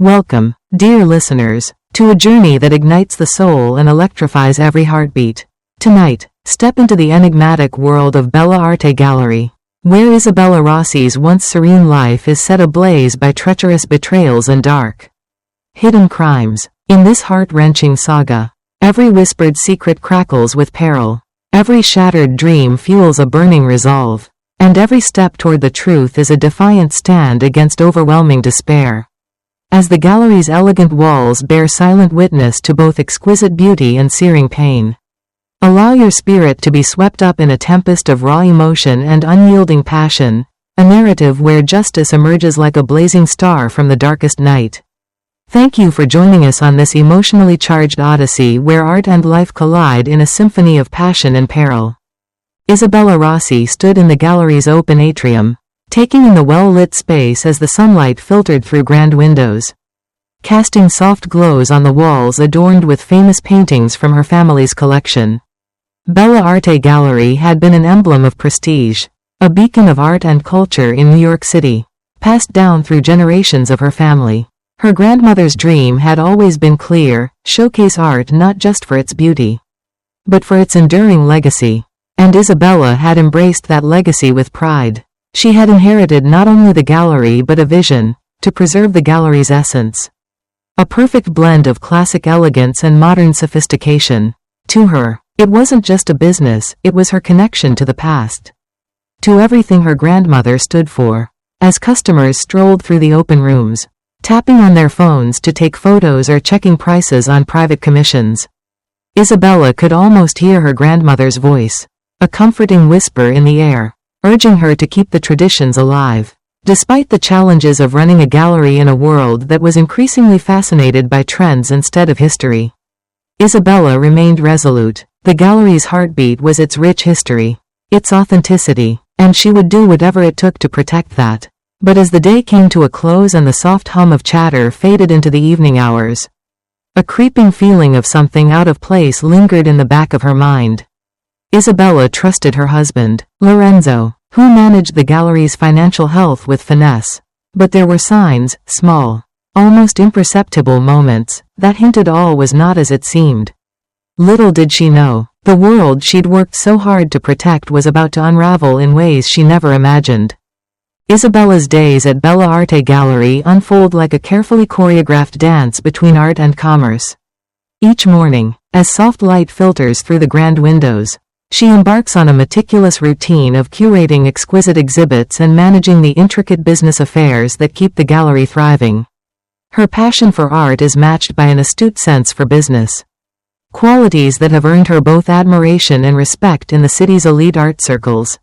Welcome, dear listeners, to a journey that ignites the soul and electrifies every heartbeat. Tonight, step into the enigmatic world of Bella Arte Gallery, where Isabella Rossi's once serene life is set ablaze by treacherous betrayals and dark, hidden crimes. In this heart-wrenching saga, every whispered secret crackles with peril, every shattered dream fuels a burning resolve, and every step toward the truth is a defiant stand against overwhelming despair. As the gallery's elegant walls bear silent witness to both exquisite beauty and searing pain, allow your spirit to be swept up in a tempest of raw emotion and unyielding passion, a narrative where justice emerges like a blazing star from the darkest night. Thank you for joining us on this emotionally charged odyssey where art and life collide in a symphony of passion and peril. Isabella Rossi stood in the gallery's open atrium, taking in the well-lit space as the sunlight filtered through grand windows, casting soft glows on the walls adorned with famous paintings from her family's collection. Bella Arte Gallery had been an emblem of prestige, a beacon of art and culture in New York City, passed down through generations of her family. Her grandmother's dream had always been clear: showcase art not just for its beauty, but for its enduring legacy. And Isabella had embraced that legacy with pride. She had inherited not only the gallery but a vision to preserve the gallery's essence. A perfect blend of classic elegance and modern sophistication. To her, it wasn't just a business, it was her connection to the past, to everything her grandmother stood for. As customers strolled through the open rooms, tapping on their phones to take photos or checking prices on private commissions, Isabella could almost hear her grandmother's voice, a comforting whisper in the air, urging her to keep the traditions alive. Despite the challenges of running a gallery in a world that was increasingly fascinated by trends instead of history, Isabella remained resolute. The gallery's heartbeat was its rich history, its authenticity, and she would do whatever it took to protect that. But as the day came to a close and the soft hum of chatter faded into the evening hours, a creeping feeling of something out of place lingered in the back of her mind. Isabella trusted her husband, Lorenzo, who managed the gallery's financial health with finesse. But there were signs, small, almost imperceptible moments, that hinted all was not as it seemed. Little did she know, the world she'd worked so hard to protect was about to unravel in ways she never imagined. Isabella's days at Bella Arte Gallery unfold like a carefully choreographed dance between art and commerce. Each morning, as soft light filters through the grand windows, she embarks on a meticulous routine of curating exquisite exhibits and managing the intricate business affairs that keep the gallery thriving. Her passion for art is matched by an astute sense for business, qualities that have earned her both admiration and respect in the city's elite art circles.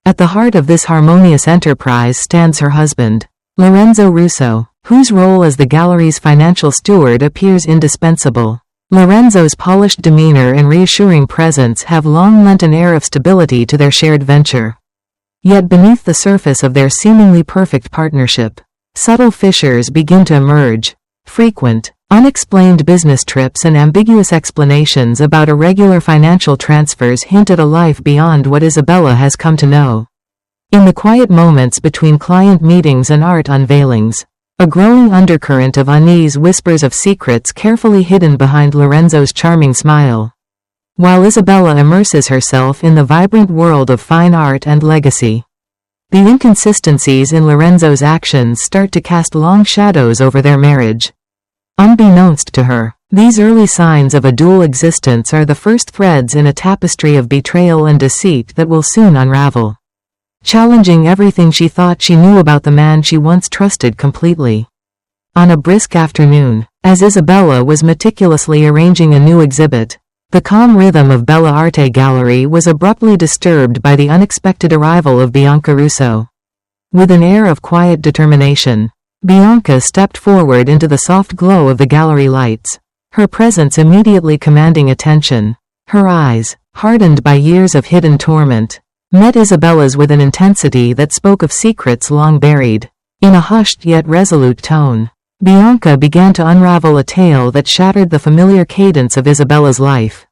At the heart of this harmonious enterprise stands her husband, Lorenzo Russo, whose role as the gallery's financial steward appears indispensable. Lorenzo's polished demeanor and reassuring presence have long lent an air of stability to their shared venture. Yet beneath the surface of their seemingly perfect partnership, subtle fissures begin to emerge. Frequent, unexplained business trips and ambiguous explanations about irregular financial transfers hint at a life beyond what Isabella has come to know. In the quiet moments between client meetings and art unveilings, a growing undercurrent of unease whispers of secrets carefully hidden behind Lorenzo's charming smile, while Isabella immerses herself in the vibrant world of fine art and legacy. The inconsistencies in Lorenzo's actions start to cast long shadows over their marriage. Unbeknownst to her, these early signs of a dual existence are the first threads in a tapestry of betrayal and deceit that will soon unravel, challenging everything she thought she knew about the man she once trusted completely. On a brisk afternoon, as Isabella was meticulously arranging a new exhibit, the calm rhythm of Bella Arte Gallery was abruptly disturbed by the unexpected arrival of Bianca Russo. With an air of quiet determination, Bianca stepped forward into the soft glow of the gallery lights, her presence immediately commanding attention. Her eyes, hardened by years of hidden torment, met Isabella's with an intensity that spoke of secrets long buried. In a hushed yet resolute tone, Bianca began to unravel a tale that shattered the familiar cadence of Isabella's life.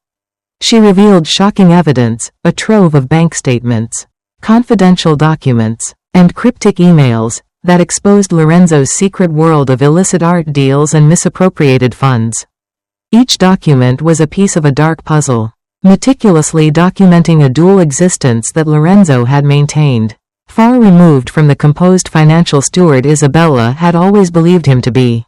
She revealed shocking evidence, a trove of bank statements, confidential documents, and cryptic emails, that exposed Lorenzo's secret world of illicit art deals and misappropriated funds. Each document was a piece of a dark puzzle, meticulously documenting a dual existence that Lorenzo had maintained, far removed from the composed financial steward Isabella had always believed him to be.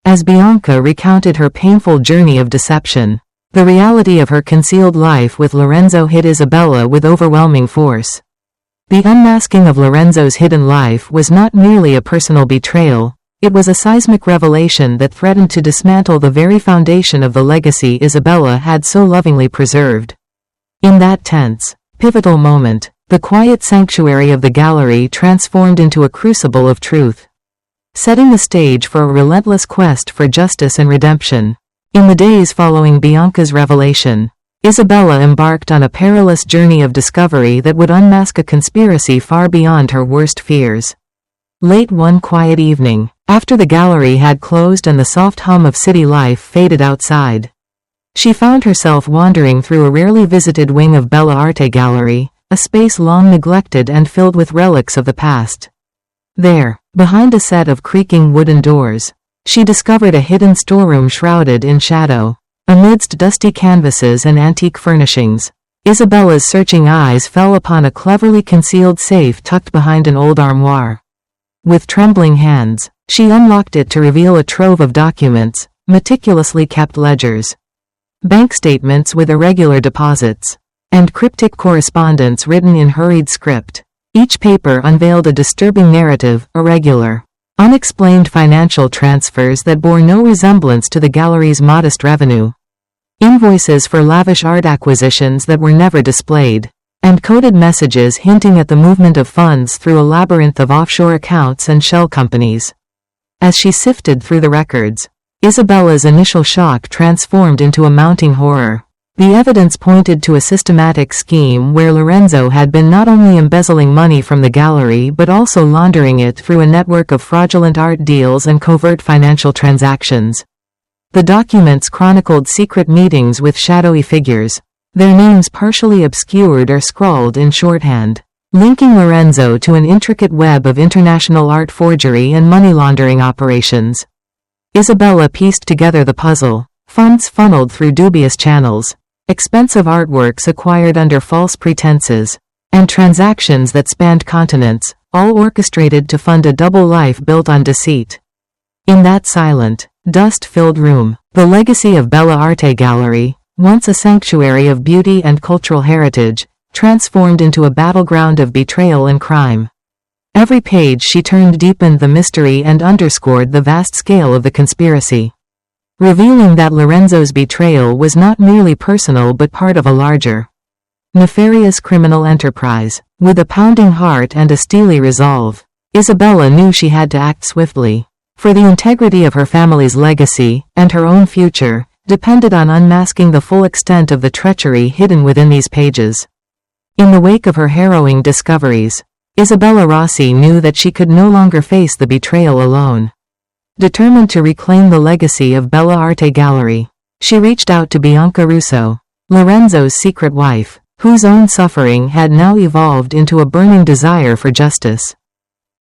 As Bianca recounted her painful journey of deception, the reality of her concealed life with Lorenzo hit Isabella with overwhelming force. The unmasking of Lorenzo's hidden life was not merely a personal betrayal, it was a seismic revelation that threatened to dismantle the very foundation of the legacy Isabella had so lovingly preserved. In that tense, pivotal moment, the quiet sanctuary of the gallery transformed into a crucible of truth, setting the stage for a relentless quest for justice and redemption. In the days following Bianca's revelation, Isabella embarked on a perilous journey of discovery that would unmask a conspiracy far beyond her worst fears. Late one quiet evening, after the gallery had closed and the soft hum of city life faded outside, she found herself wandering through a rarely visited wing of Bella Arte Gallery, a space long neglected and filled with relics of the past. There, behind a set of creaking wooden doors, she discovered a hidden storeroom shrouded in shadow. Amidst dusty canvases and antique furnishings, Isabella's searching eyes fell upon a cleverly concealed safe tucked behind an old armoire. With trembling hands, she unlocked it to reveal a trove of documents, meticulously kept ledgers, bank statements with irregular deposits, and cryptic correspondence written in hurried script. Each paper unveiled a disturbing narrative, irregular, unexplained financial transfers that bore no resemblance to the gallery's modest revenue, invoices for lavish art acquisitions that were never displayed, and coded messages hinting at the movement of funds through a labyrinth of offshore accounts and shell companies. As she sifted through the records, Isabella's initial shock transformed into a mounting horror. The evidence pointed to a systematic scheme where Lorenzo had been not only embezzling money from the gallery but also laundering it through a network of fraudulent art deals and covert financial transactions. The documents chronicled secret meetings with shadowy figures, their names partially obscured or scrawled in shorthand, linking Lorenzo to an intricate web of international art forgery and money laundering operations. Isabella pieced together the puzzle, funds funneled through dubious channels, expensive artworks acquired under false pretenses, and transactions that spanned continents, all orchestrated to fund a double life built on deceit. In that silent, dust-filled room, the legacy of Bella Arte Gallery, once a sanctuary of beauty and cultural heritage, transformed into a battleground of betrayal and crime. Every page she turned deepened the mystery and underscored the vast scale of the conspiracy, revealing that Lorenzo's betrayal was not merely personal but part of a larger, nefarious criminal enterprise. With a pounding heart and a steely resolve, Isabella knew she had to act swiftly, for the integrity of her family's legacy, and her own future, depended on unmasking the full extent of the treachery hidden within these pages. In the wake of her harrowing discoveries, Isabella Rossi knew that she could no longer face the betrayal alone. Determined to reclaim the legacy of Bella Arte Gallery, she reached out to Bianca Russo, Lorenzo's secret wife, whose own suffering had now evolved into a burning desire for justice.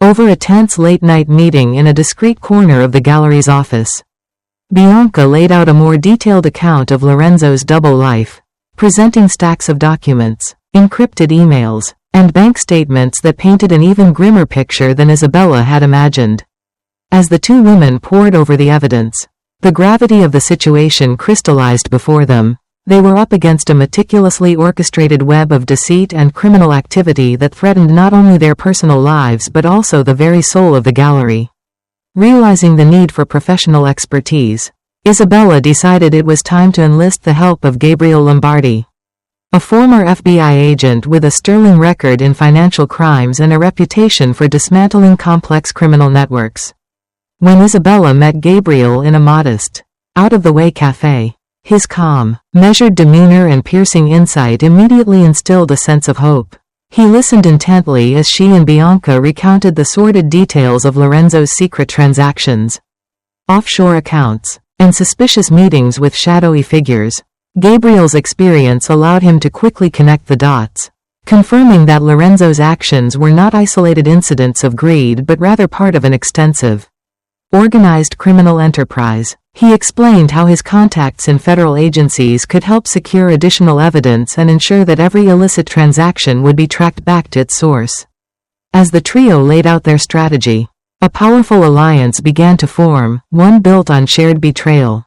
Over a tense late-night meeting in a discreet corner of the gallery's office, Bianca laid out a more detailed account of Lorenzo's double life, presenting stacks of documents, encrypted emails, and bank statements that painted an even grimmer picture than Isabella had imagined. As the two women pored over the evidence, the gravity of the situation crystallized before them. They were up against a meticulously orchestrated web of deceit and criminal activity that threatened not only their personal lives but also the very soul of the gallery. Realizing the need for professional expertise, Isabella decided it was time to enlist the help of Gabriel Lombardi, a former FBI agent with a sterling record in financial crimes and a reputation for dismantling complex criminal networks. When Isabella met Gabriel in a modest, out-of-the-way cafe, his calm, measured demeanor and piercing insight immediately instilled a sense of hope. He listened intently as she and Bianca recounted the sordid details of Lorenzo's secret transactions, offshore accounts, and suspicious meetings with shadowy figures. Gabriel's experience allowed him to quickly connect the dots, confirming that Lorenzo's actions were not isolated incidents of greed but rather part of an extensive, organized criminal enterprise. He explained how his contacts in federal agencies could help secure additional evidence and ensure that every illicit transaction would be tracked back to its source. As the trio laid out their strategy, a powerful alliance began to form, one built on shared betrayal,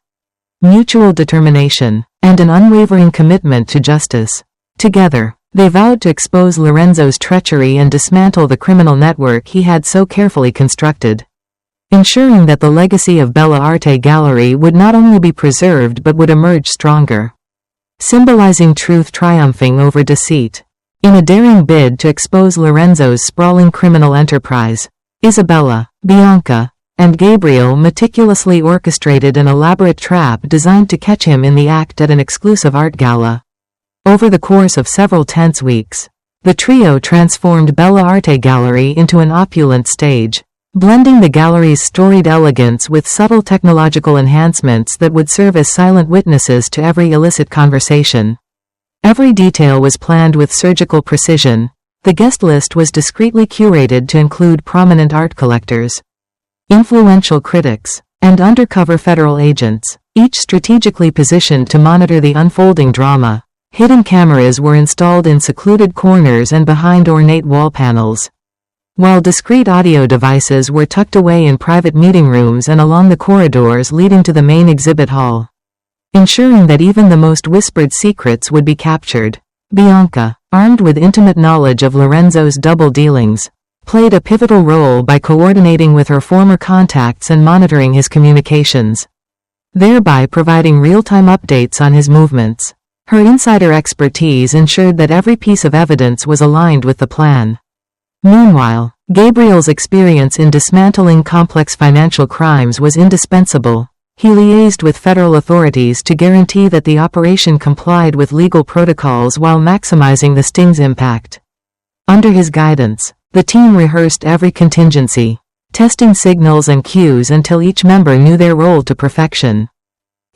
mutual determination, and an unwavering commitment to justice. Together, they vowed to expose Lorenzo's treachery and dismantle the criminal network he had so carefully constructed, ensuring that the legacy of Bella Arte Gallery would not only be preserved but would emerge stronger, symbolizing truth triumphing over deceit. In a daring bid to expose Lorenzo's sprawling criminal enterprise, Isabella, Bianca, and Gabriel meticulously orchestrated an elaborate trap designed to catch him in the act at an exclusive art gala. Over the course of several tense weeks, the trio transformed Bella Arte Gallery into an opulent stage, blending the gallery's storied elegance with subtle technological enhancements that would serve as silent witnesses to every illicit conversation. Every detail was planned with surgical precision. The guest list was discreetly curated to include prominent art collectors, influential critics, and undercover federal agents, each strategically positioned to monitor the unfolding drama. Hidden cameras were installed in secluded corners and behind ornate wall panels, while discreet audio devices were tucked away in private meeting rooms and along the corridors leading to the main exhibit hall, ensuring that even the most whispered secrets would be captured. Bianca, armed with intimate knowledge of Lorenzo's double dealings, played a pivotal role by coordinating with her former contacts and monitoring his communications, thereby providing real-time updates on his movements. Her insider expertise ensured that every piece of evidence was aligned with the plan. Meanwhile, Gabriel's experience in dismantling complex financial crimes was indispensable. He liaised with federal authorities to guarantee that the operation complied with legal protocols while maximizing the sting's impact. Under his guidance, the team rehearsed every contingency, testing signals and cues until each member knew their role to perfection.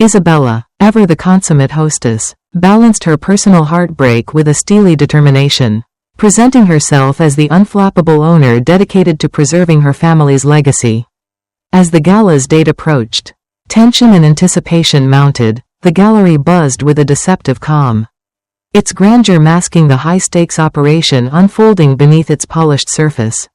Isabella, ever the consummate hostess, balanced her personal heartbreak with a steely determination, presenting herself as the unflappable owner dedicated to preserving her family's legacy. As the gala's date approached, tension and anticipation mounted. The gallery buzzed with a deceptive calm, its grandeur masking the high-stakes operation unfolding beneath its polished surface.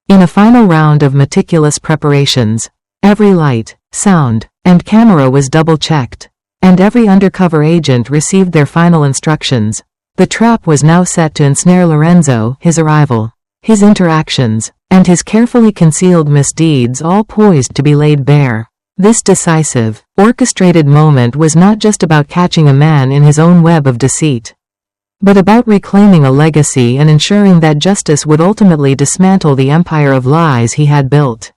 In a final round of meticulous preparations, every light, sound, and camera was double-checked, and every undercover agent received their final instructions. The trap was now set to ensnare Lorenzo, his arrival, his interactions, and his carefully concealed misdeeds all poised to be laid bare. This decisive, orchestrated moment was not just about catching a man in his own web of deceit, but about reclaiming a legacy and ensuring that justice would ultimately dismantle the empire of lies he had built.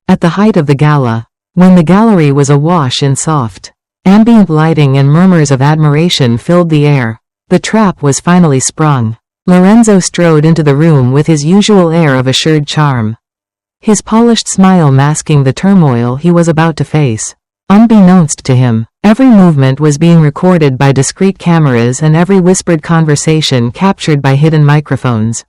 At the height of the gala, when the gallery was awash in soft, ambient lighting and murmurs of admiration filled the air, the trap was finally sprung. Lorenzo strode into the room with his usual air of assured charm, his polished smile masking the turmoil he was about to face. Unbeknownst to him, every movement was being recorded by discreet cameras and every whispered conversation captured by hidden microphones.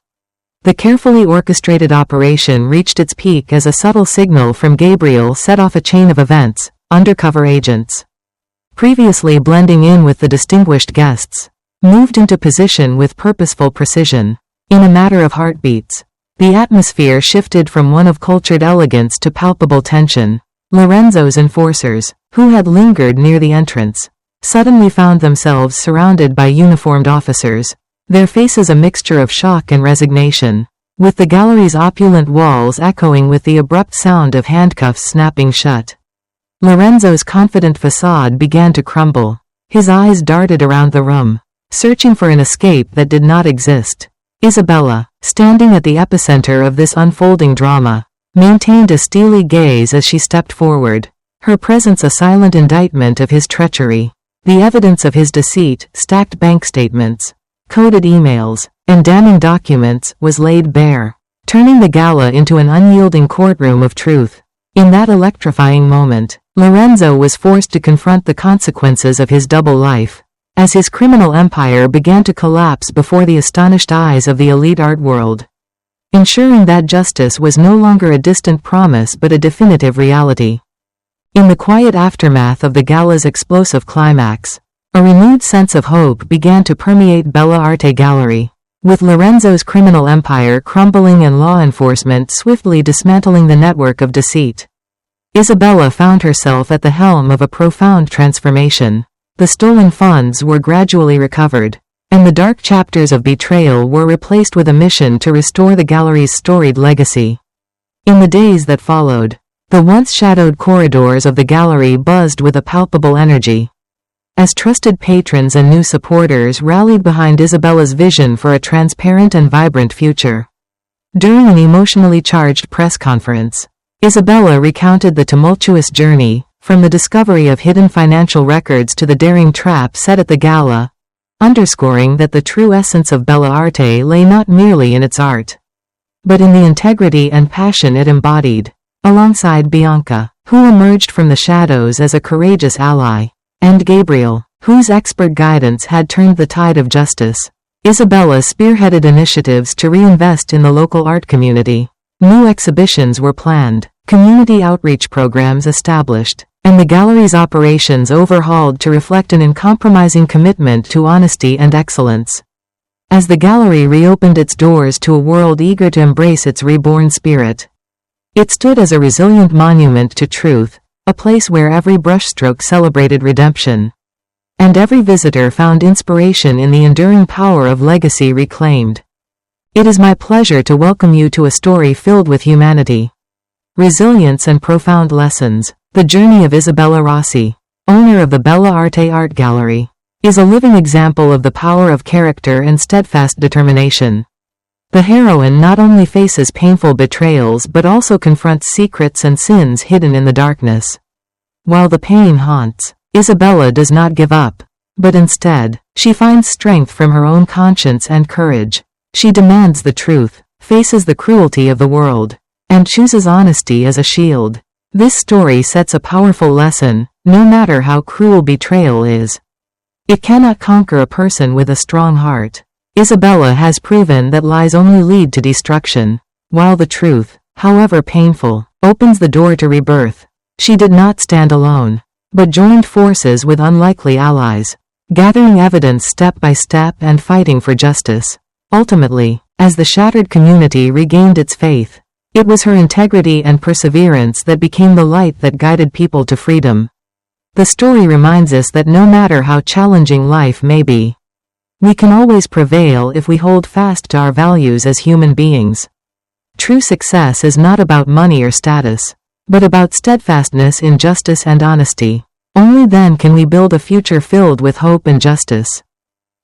The carefully orchestrated operation reached its peak as a subtle signal from Gabriel set off a chain of events. Undercover agents, previously blending in with the distinguished guests, moved into position with purposeful precision. In a matter of heartbeats, the atmosphere shifted from one of cultured elegance to palpable tension. Lorenzo's enforcers, who had lingered near the entrance, suddenly found themselves surrounded by uniformed officers, their faces a mixture of shock and resignation, with the gallery's opulent walls echoing with the abrupt sound of handcuffs snapping shut. Lorenzo's confident facade began to crumble. His eyes darted around the room, searching for an escape that did not exist. Isabella, standing at the epicenter of this unfolding drama, maintained a steely gaze as she stepped forward, her presence a silent indictment of his treachery. The evidence of his deceit, stacked bank statements, coded emails, and damning documents, was laid bare, turning the gala into an unyielding courtroom of truth. In that electrifying moment, Lorenzo was forced to confront the consequences of his double life. as his criminal empire began to collapse before the astonished eyes of the elite art world, ensuring that justice was no longer a distant promise but a definitive reality. In the quiet aftermath of the gala's explosive climax, a renewed sense of hope began to permeate Bella Arte Gallery. With Lorenzo's criminal empire crumbling and law enforcement swiftly dismantling the network of deceit, Isabella found herself at the helm of a profound transformation. The stolen funds were gradually recovered, and the dark chapters of betrayal were replaced with a mission to restore the gallery's storied legacy. In the days that followed, the once shadowed corridors of the gallery buzzed with a palpable energy, as trusted patrons and new supporters rallied behind Isabella's vision for a transparent and vibrant future. During an emotionally charged press conference, Isabella recounted the tumultuous journey, from the discovery of hidden financial records to the daring trap set at the gala, underscoring that the true essence of Bella Arte lay not merely in its art, but in the integrity and passion it embodied. Alongside Bianca, who emerged from the shadows as a courageous ally, and Gabriel, whose expert guidance had turned the tide of justice, Isabella spearheaded initiatives to reinvest in the local art community. New exhibitions were planned, community outreach programs established, and the gallery's operations overhauled to reflect an uncompromising commitment to honesty and excellence. As the gallery reopened its doors to a world eager to embrace its reborn spirit, it stood as a resilient monument to truth, a place where every brushstroke celebrated redemption, and every visitor found inspiration in the enduring power of legacy reclaimed. It is my pleasure to welcome you to a story filled with humanity, resilience and profound lessons. The journey of Isabella Rossi, owner of the Bella Arte Art Gallery, is a living example of the power of character and steadfast determination. The heroine not only faces painful betrayals but also confronts secrets and sins hidden in the darkness. While the pain haunts, Isabella does not give up, but instead, she finds strength from her own conscience and courage. She demands the truth, faces the cruelty of the world, and chooses honesty as a shield. This story sets a powerful lesson: no matter how cruel betrayal is, it cannot conquer a person with a strong heart. Isabella has proven that lies only lead to destruction, while the truth, however painful, opens the door to rebirth. She did not stand alone, but joined forces with unlikely allies, gathering evidence step by step and fighting for justice. Ultimately, as the shattered community regained its faith, it was her integrity and perseverance that became the light that guided people to freedom. The story reminds us that no matter how challenging life may be, we can always prevail if we hold fast to our values as human beings. True success is not about money or status, but about steadfastness in justice and honesty. Only then can we build a future filled with hope and justice.